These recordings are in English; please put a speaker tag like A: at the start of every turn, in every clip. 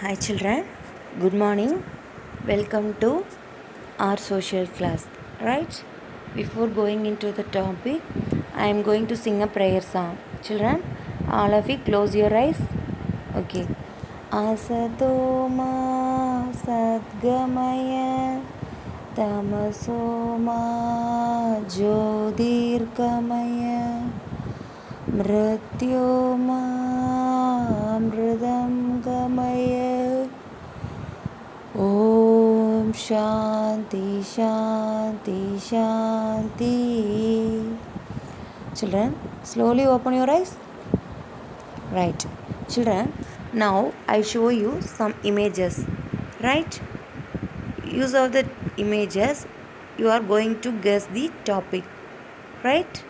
A: Hi children, good morning. Welcome to our social class. Right? Before going into the topic, I am going to sing a prayer song. Children, all of you close your eyes. Okay. Asatoma Sadgamaya Tamasoma Jyotirgamaya Mrityoma Amritam Gamaya Om Shanti Shanti Shanti. Children, slowly open your eyes. Right. Children, now I show you some images. Right? Use of the images, you are going to guess the topic. Right?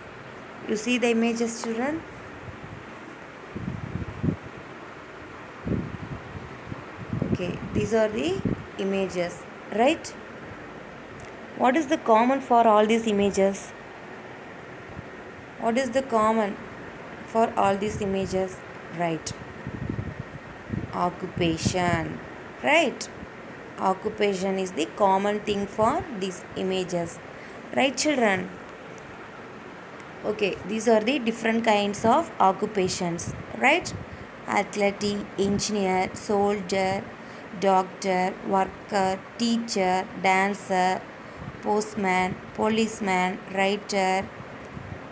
A: You see the images, children? Okay, these are the images. Right? What is the common for all these images? What is the common for all these images? Right. Occupation. Right. Occupation is the common thing for these images. Right, children? Okay, these are the different kinds of occupations. Right? Athletic, engineer, soldier, doctor, worker, teacher, dancer, postman, policeman, writer,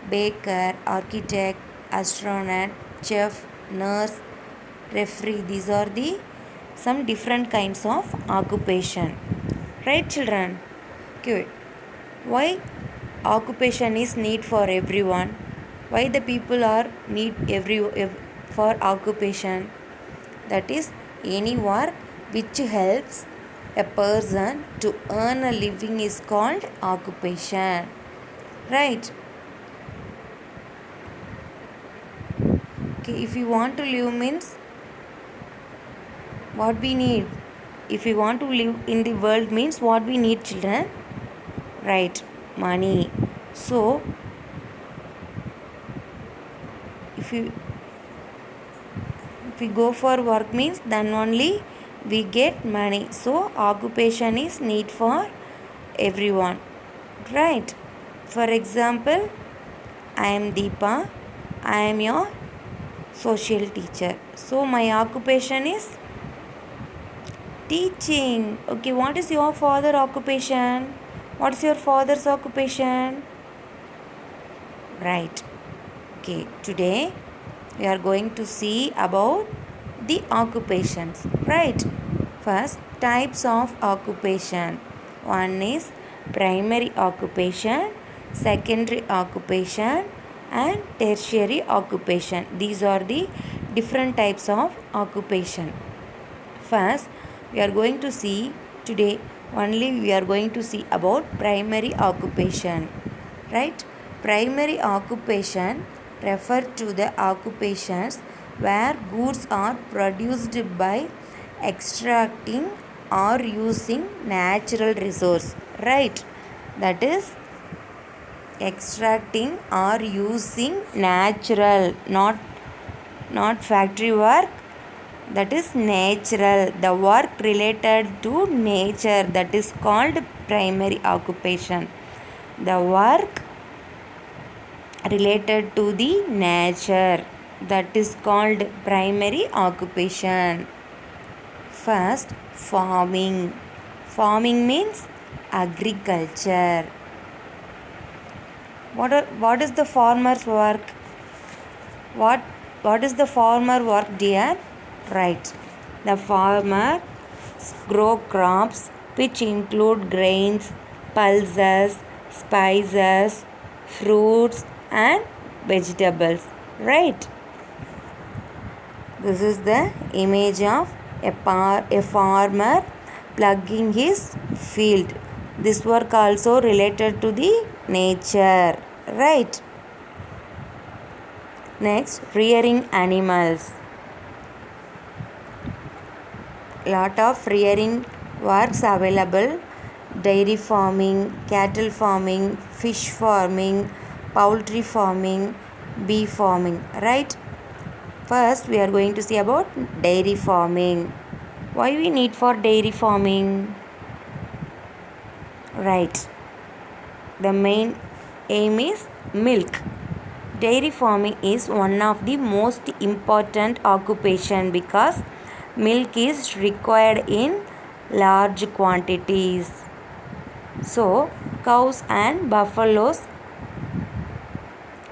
A: baker, architect, astronaut, chef, nurse, referee. These are the some different kinds of occupation. Right, children? Okay. Why occupation is need for everyone? Why the people are need for occupation? That is any work which helps a person to earn a living is called occupation. Right? Okay, if you want to live means what we need. If we want to live in the world means what we need, children. Right, money. So if you if we go for work means then only we get money. So occupation is need for everyone. Right. For example, I am Deepa. I am your social teacher. So my occupation is teaching. Okay, what is your father occupation? What's your father's occupation? Right. Okay, today we are going to see about the occupations. Right. First, types of occupation. One is primary occupation, secondary occupation, and tertiary occupation. These are the different types of occupation. First, we are going to see today only we are going to see about primary occupation. Right? Primary occupation refer to the occupations where goods are produced by extracting or using natural resource. Right? That is extracting or using natural, not factory work, that is natural, the work related to nature, that is called primary occupation. The work related to the nature, that is called primary occupation. First, farming. Farming means agriculture. What is the farmer's work? What is the farmer work, dear? Right. The farmer grow crops which include grains, pulses, spices, fruits and vegetables. Right. This is the image of a farmer plugging his field. This work also related to the nature. Right. Next, rearing animals. Lot of rearing works available: dairy farming, cattle farming, fish farming, poultry farming, bee farming. Right? First, we are going to see about dairy farming. Why we need for dairy farming? Right, the main aim is milk. Dairy farming is one of the most important occupation because milk is required in large quantities. So cows and buffaloes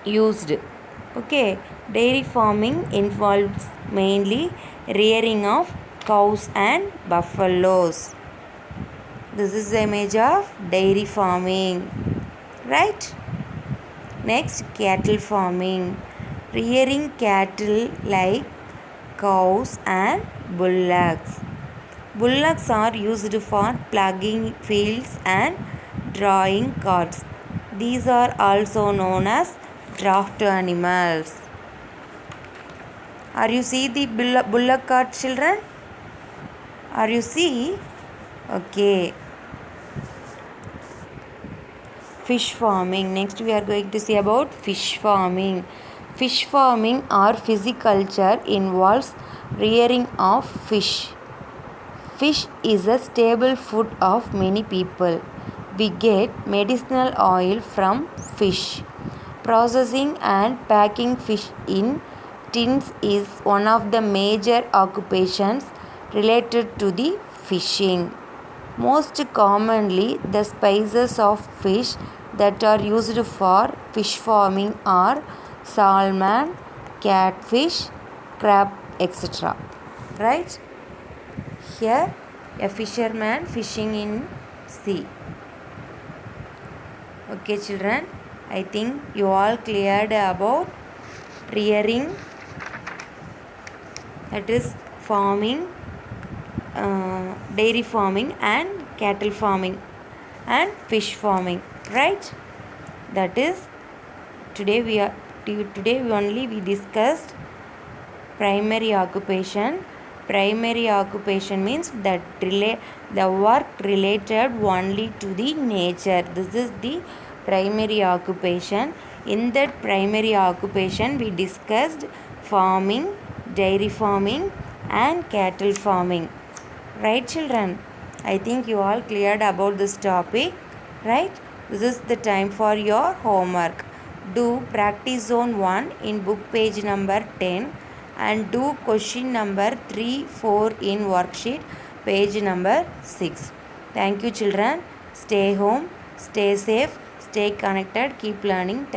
A: used. Okay, dairy farming involves mainly rearing of cows and buffaloes. This is the image of dairy farming, right? Next, cattle farming. Rearing cattle like cows and bullocks. Bullocks are used for ploughing fields and drawing carts. These are also known as draft animals. Are you see the bullock cart, children? Are you see? Okay. Fish farming. Next we are going to see about fish farming. Fish farming or pisciculture involves rearing of fish. Fish is a staple food of many people. We get medicinal oil from fish. Processing and packing fish in tins is one of the major occupations related to the fishing. Most commonly, the species of fish that are used for fish farming are salmon, catfish, crab, etc. Right? Here, a fisherman fishing in sea. Okay, children, I think you all cleared about rearing, that is farming, dairy farming and cattle farming and fish farming, right? That is today we discussed primary occupation. Primary occupation means that the work related only to the nature. This is the primary occupation. In that primary occupation we discussed farming, dairy farming and cattle farming. Right, children? I think you all cleared about this topic, right? This is the time for your homework. Do practice zone 1 in book page number 10 and do question number 3, 4 in worksheet page number 6. Thank you, children. Stay home, stay safe, stay connected, keep learning.